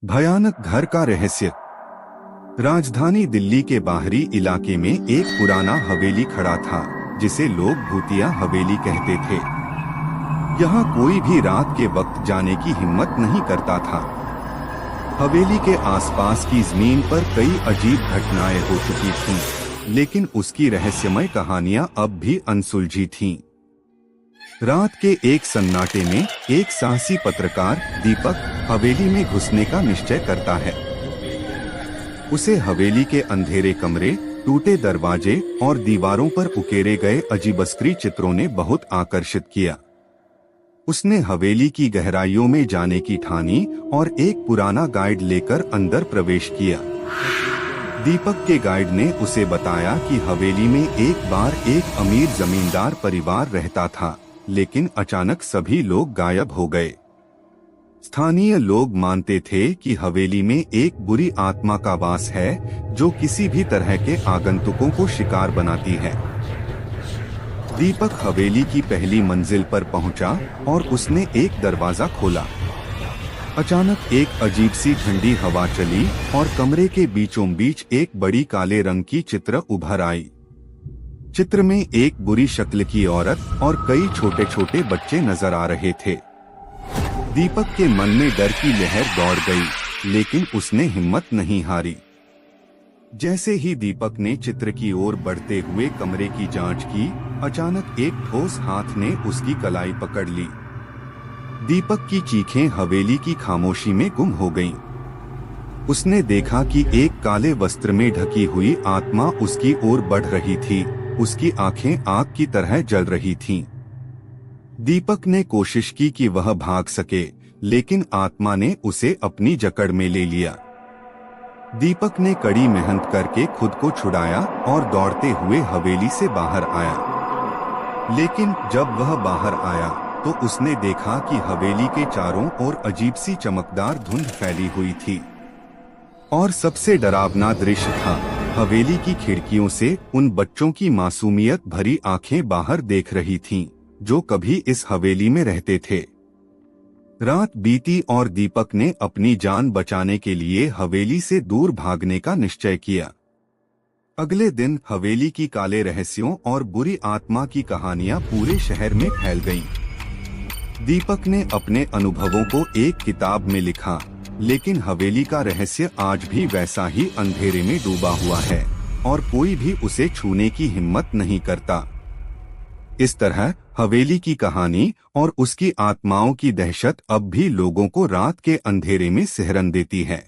भयानक घर का रहस्य। राजधानी दिल्ली के बाहरी इलाके में एक पुराना हवेली खड़ा था, जिसे लोग भूतिया हवेली कहते थे। यहाँ कोई भी रात के वक्त जाने की हिम्मत नहीं करता था। हवेली के आसपास की जमीन पर कई अजीब घटनाएं हो चुकी थीं, लेकिन उसकी रहस्यमय कहानियां अब भी अनसुलझी थीं। रात के एक सन्नाटे में एक साहसी पत्रकार दीपक हवेली में घुसने का निश्चय करता है। उसे हवेली के अंधेरे कमरे, टूटे दरवाजे और दीवारों पर उकेरे गए अजीबस्क्री चित्रों ने बहुत आकर्षित किया। उसने हवेली की गहराइयों में जाने की ठानी और एक पुराना गाइड लेकर अंदर प्रवेश किया। दीपक के गाइड ने उसे बताया कि हवेली में एक बार एक अमीर जमींदार परिवार रहता था, लेकिन अचानक सभी लोग गायब हो गए। स्थानीय लोग मानते थे कि हवेली में एक बुरी आत्मा का वास है, जो किसी भी तरह के आगंतुकों को शिकार बनाती है। दीपक हवेली की पहली मंजिल पर पहुंचा और उसने एक दरवाजा खोला। अचानक एक अजीब सी ठंडी हवा चली और कमरे के बीचों बीच एक बड़ी काले रंग की चित्र उभर आई। चित्र में एक बुरी शक्ल की औरत और कई छोटे छोटे बच्चे नजर आ रहे थे। दीपक के मन में डर की लहर दौड़ गई, लेकिन उसने हिम्मत नहीं हारी। जैसे ही दीपक ने चित्र की ओर बढ़ते हुए कमरे की जांच की, अचानक एक ठोस हाथ ने उसकी कलाई पकड़ ली। दीपक की चीखें हवेली की खामोशी में गुम हो गईं। उसने देखा कि एक काले वस्त्र में ढकी हुई आत्मा उसकी ओर बढ़ रही थी। उसकी आंखें आग की तरह जल रही थीं। दीपक ने कोशिश की कि वह भाग सके, लेकिन आत्मा ने उसे अपनी जकड़ में ले लिया। दीपक ने कड़ी मेहनत करके खुद को छुड़ाया और दौड़ते हुए हवेली से बाहर आया। लेकिन जब वह बाहर आया तो उसने देखा कि हवेली के चारों ओर अजीब सी चमकदार धुंध फैली हुई थी। और सबसे डरावना दृश्य था, हवेली की खिड़कियों से उन बच्चों की मासूमियत भरी आंखें बाहर देख रही थीं, जो कभी इस हवेली में रहते थे। रात बीती और दीपक ने अपनी जान बचाने के लिए हवेली से दूर भागने का निश्चय किया। अगले दिन हवेली की काले रहस्यों और बुरी आत्मा की कहानियां पूरे शहर में फैल गईं। दीपक ने अपने अनुभवों को एक किताब में लिखा, लेकिन हवेली का रहस्य आज भी वैसा ही अंधेरे में डूबा हुआ है और कोई भी उसे छूने की हिम्मत नहीं करता। इस तरह हवेली की कहानी और उसकी आत्माओं की दहशत अब भी लोगों को रात के अंधेरे में सिहरन देती है।